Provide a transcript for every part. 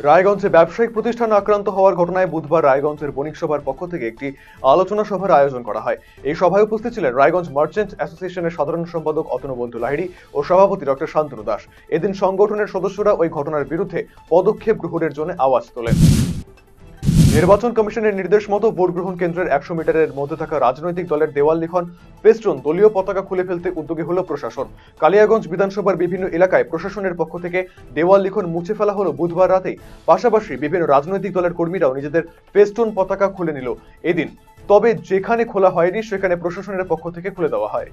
রায়গঞ্জে ব্যবসায়িক প্রতিষ্ঠান আক্রান্ত হওয়ার ঘটনায় বুধবার রায়গঞ্জের বণিক সভার পক্ষ থেকে একটি আলোচনা সভার আয়োজন করা হয়। এই সভায় উপস্থিত ছিলেন রায়গঞ্জ মার্চেন্ট অ্যাসোসিয়েশনের সাধারণ সম্পাদক অতনুবন্ধু লাহিড়ী ও সভাপতি ডক্টর শান্তনু দাস। এদিন সংগঠনের সদস্যরা ওই ঘটনার বিরুদ্ধে পদক্ষেপ গ্রহণের জন্য আওয়াজ তোলেন। নির্বাচন কমিশনের নির্দেশ মতো ভোট গ্রহণ কেন্দ্রের 100 মিটারের মধ্যে থাকা রাজনৈতিক দলের দেওয়াল লিখন ফেস্টুন দলীয় পতাকা খুলে ফেলতে উদ্যোগী হলো প্রশাসন। কালিয়াগঞ্জ বিধানসভার বিভিন্ন এলাকায় প্রশাসনের পক্ষ থেকে দেওয়াল লিখন মুছে ফেলা হলো বুধবার রাতেই। পাশাপাশি বিভিন্ন রাজনৈতিক দলের কর্মীরাও নিজেদের ফেস্টুন পতাকা খুলে নিল এদিন। তবে যেখানে খোলা হয়নি সেখানে প্রশাসনের পক্ষ থেকে খুলে দেওয়া হয়।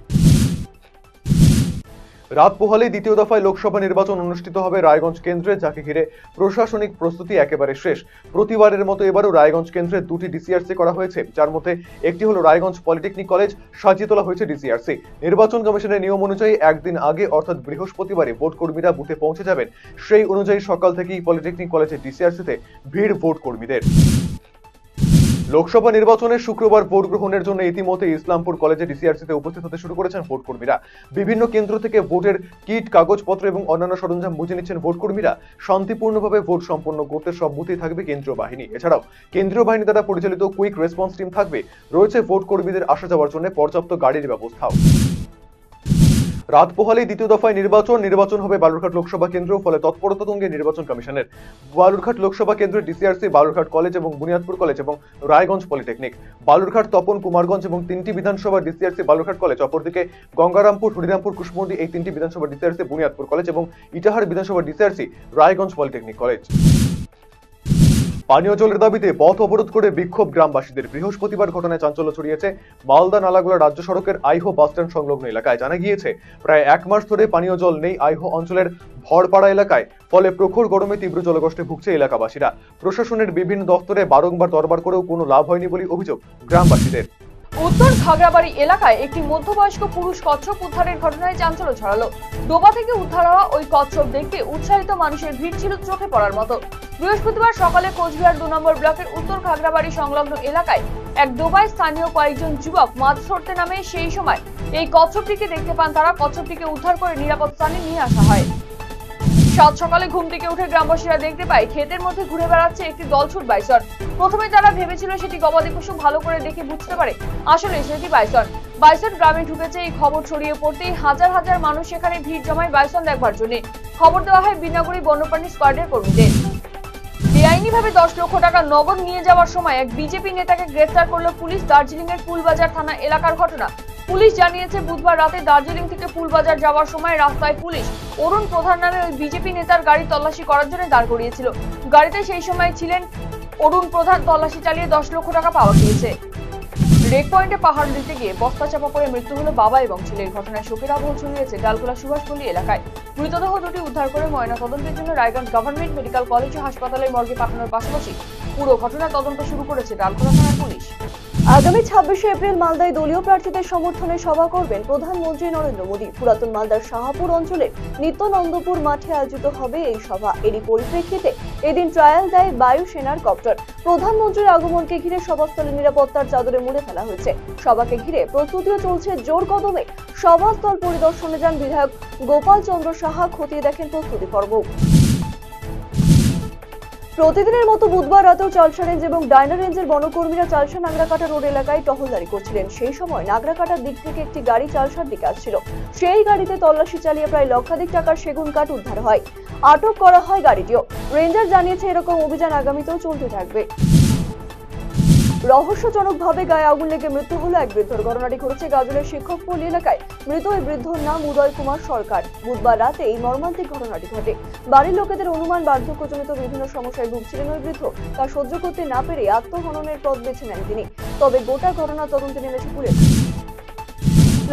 রাত পোহালেই দ্বিতীয় দফায় লোকসভা নির্বাচন অনুষ্ঠিত হবে রায়গঞ্জ কেন্দ্রে, যাকে ঘিরে প্রশাসনিক প্রস্তুতি একেবারে শেষ। প্রতিবারের মতো এবারও রায়গঞ্জ কেন্দ্রে দুটি ডিসিআরসি করা হয়েছে, যার মধ্যে একটি হলো রায়গঞ্জ পলিটেকনিক কলেজ। সাজিয়ে তোলা হয়েছে ডিসিআরসি। নির্বাচন কমিশনের নিয়ম অনুযায়ী একদিন আগে অর্থাৎ বৃহস্পতিবারে ভোট কর্মীরা বুথে পৌঁছে যাবেন। সেই অনুযায়ী সকাল থেকেই পলিটেকনিক কলেজের ডিসিআরসিতে ভিড় ভোট কর্মীদের। লোকসভা নির্বাচনে শুক্রবার ভোট গ্রহণের জন্য ইতিমধ্যে ইসলামপুর কলেজে ডিসিআরসিতে উপস্থিত হতে শুরু করেছেন ভোট কর্মীরা। বিভিন্ন কেন্দ্র থেকে ভোটের কিট, কাগজপত্র এবং অন্যান্য সরঞ্জাম বুঝে নিচ্ছেন ভোট কর্মীরা। শান্তিপূর্ণভাবে ভোট সম্পন্ন করতে সব বুথেই থাকবে কেন্দ্রীয় বাহিনী। এছাড়াও কেন্দ্রীয় বাহিনী দ্বারা পরিচালিত কুইক রেসপন্স টিম থাকবে। রয়েছে ভোট কর্মীদের আসা যাওয়ার জন্য পর্যাপ্ত গাড়ির ব্যবস্থাও। রাত পোহালেই দ্বিতীয় দফায় নির্বাচন হবে বালুরঘাট লোকসভা কেন্দ্র, ফলে তৎপরতা তুঙ্গে নির্বাচন কমিশনের। বালুরঘাট লোকসভা কেন্দ্রের ডিসিআরসি বালুরঘাট কলেজ এবং বুনিয়াদপুর কলেজ এবং রায়গঞ্জ পলিটেকনিক। বালুরঘাট, তপন, কুমারগঞ্জ এবং 3টি বিধানসভা ডিসিআরসি বালুরঘাট কলেজ। অপরদিকে গঙ্গারামপুর, হরিরামপুর, কুশমন্ডি এই 3টি বিধানসভা ডিসিআরসি বুনিয়াদপুর কলেজ এবং ইটাহার বিধানসভা ডিসিআরসি রায়গঞ্জ পলিটেকনিক কলেজ। পানীয় জলের দাবিতে পথ অবরোধ করে বিক্ষোভ গ্রামবাসীদের। বৃহস্পতিবার ঘটনায় চাঞ্চল্য ছড়িয়েছে মালদা নালাগোলা রাজ্য সড়কের আইহো বাসস্ট্যান্ড সংলগ্ন এলাকায়। জানা গিয়েছে প্রায় 1 মাস ধরে পানীয় জল নেই আইহো অঞ্চলের ভরপাড়া এলাকায়। ফলে প্রখর গরমে তীব্র জলকষ্টে ভুগছে এলাকাবাসীরা। প্রশাসনের বিভিন্ন দপ্তরে বারংবার দরবার করেও কোনো লাভ হয়নি বলে অভিযোগ গ্রামবাসীদের। উত্তর খাগড়াবাড়ি এলাকায় একটি মধ্যবয়স্ক পুরুষ কচ্ছপ উদ্ধারের ঘটনায় চাঞ্চল্য ছড়ালো। ডোবা থেকে উদ্ধার হওয়া ওই কচ্ছপ দেখতে উৎসাহিত মানুষের ভিড় ছিল চোখে পড়ার মতো। বৃহস্পতিবার সকালে কোচবিহার 2 নম্বর ব্লকের উত্তর খাগড়াবাড়ি সংলগ্ন এলাকায় এক ডোবায় স্থানীয় কয়েকজন যুবক মাছ ধরতে নামে সেই সময় এই কচ্ছপটিকে দেখতে পান তারা। কচ্ছপটিকে উদ্ধার করে নিরাপদ স্থানে নিয়ে আসা হয়। সাত সকালে ঘুম থেকে উঠে গ্রামবাসীরা দেখতে পায় ক্ষেতের মধ্যে ঘুরে বেড়াচ্ছে একটি দলছুট বাইসন। প্রথমে তারা ভেবেছিল সেটি গবাদি পশু, ভালো করে দেখে বুঝতে পারে আসলে সেটি বাইসন। বাইসন গ্রামে ঢুকেছে এই খবর ছড়িয়ে পড়তেই হাজার হাজার মানুষ সেখানে ভিড় জমায় বাইসন দেখবার জন্য। খবর দেওয়া হয় বিনাগুড়ি বন্যপ্রাণী স্কোয়াডের কর্মীদের। বেআইনিভাবে 10 লক্ষ টাকা নগদ নিয়ে যাওয়ার সময় এক বিজেপি নেতাকে গ্রেফতার করলো পুলিশ। দার্জিলিং এর ফুলবাজার থানা এলাকার ঘটনা। পুলিশ জানিয়েছে বুধবার রাতে দার্জিলিং থেকে ফুলবাজার যাওয়ার সময় রাস্তায় পুলিশ অরুণ প্রধান নামে ওই বিজেপি নেতার গাড়ি তল্লাশি করার জন্য দাঁড় করিয়েছিল। গাড়িতে সেই সময় ছিলেন অরুণ প্রধান। তল্লাশি চালিয়ে 10 লক্ষ টাকা পাওয়া গিয়েছে। রেক পয়েন্টে পাহাড় দিতে গিয়ে বস্তা চাপা পড়ে মৃত্যু হলো বাবা এবং ছেলের। ঘটনায় শোকের আবহ ছড়িয়েছে ডালখোলা সুভাষপল্লী এলাকায়। মৃতদেহ দুটি উদ্ধার করে ময়নাতদন্তের জন্য রায়গঞ্জ গভর্নমেন্ট মেডিকেল কলেজ ও হাসপাতালের মর্গে পাঠানোর পাশাপাশি পুরো ঘটনা তদন্ত শুরু করেছে ডালখোলা থানার পুলিশ। আগামী 26শে এপ্রিল মালদায় দলীয় প্রার্থীদের সমর্থনে সভা করবেন প্রধানমন্ত্রী নরেন্দ্র মোদী। পুরাতন মালদার শাহপুর অঞ্চলের নিত্যনন্দপুর মাঠে আয়োজিত হবে এই সভা। এরই পরিপ্রেক্ষিতে এদিন ট্রায়াল দেয় বায়ুসেনার কপ্টার। প্রধানমন্ত্রীর আগমনকে ঘিরে সভাস্থলে নিরাপত্তার চাদরে মুড়ে ফেলা হয়েছে। সভাকে ঘিরে প্রস্তুতিও চলছে জোর কদমে। সভাস্থল পরিদর্শনে যান বিধায়ক গোপাল চন্দ্র সাহা, খতিয়ে দেখেন প্রস্তুতি পর্ব। প্রতিদিনের মতো বুধবার রাতেও চালসা রেঞ্জ এবং ডায়না রেঞ্জের বনকর্মীরা চালসা নাগরাকাটা রোড এলাকায় টহলদারি করছিলেন। সেই সময় নাগরাকাটার দিক থেকে একটি গাড়ি চালসার দিকে আসছিল। সেই গাড়িতে তল্লাশি চালিয়ে প্রায় লক্ষাধিক টাকার সেগুন কাঠ উদ্ধার হয়। আটক করা হয় গাড়িটিও। রেঞ্জার জানিয়েছে এরকম অভিযান আগামীতেও চলতে থাকবে। রহস্যজনকভাবে গায়ে আগুন লেগে মৃত্যু হলো এক বৃদ্ধর। ঘটনাটি ঘটেছে গাজলের শিক্ষকপল্লী এলাকায়। মৃত ওই বৃদ্ধর নাম উদয় কুমার সরকার। বুধবার রাতে এই মর্মান্তিক ঘটনাটি ঘটে। বাড়ির লোকেদের অনুমান বার্ধক্যজনিত বিভিন্ন সমস্যায় ভুগছিলেন ওই বৃদ্ধ। তা সহ্য করতে না পেরে আত্মহননের পথ বেছে নেন তিনি। তবে গোটা ঘটনা তদন্তে নেমেছে পুলিশ।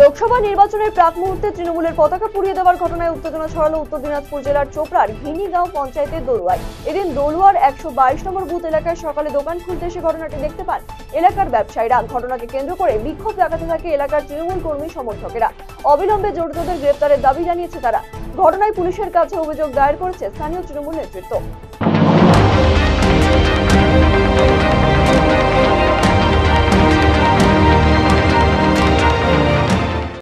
লোকসভা নির্বাচনের প্রাক মুহূর্তে তৃণমূলের পতাকা পুড়িয়ে দেওয়ার ঘটনায় উত্তেজনা ছড়ালো উত্তর দিনাজপুর জেলার চোপড়ার ঘিনিগাঁও পঞ্চায়েতের দলুয়ায়। এদিন দলুয়ার 122 নম্বর বুথ এলাকায় সকালে দোকান খুলতে এসে ঘটনাটি দেখতে পান এলাকার ব্যবসায়ীরা। ঘটনাকে কেন্দ্র করে বিক্ষোভ দেখাতে থাকে এলাকার তৃণমূল কর্মী সমর্থকেরা। অবিলম্বে জড়িতদের গ্রেপ্তারের দাবি জানিয়েছে তারা। ঘটনায় পুলিশের কাছে অভিযোগ দায়ের করেছে স্থানীয় তৃণমূল নেতৃত্ব।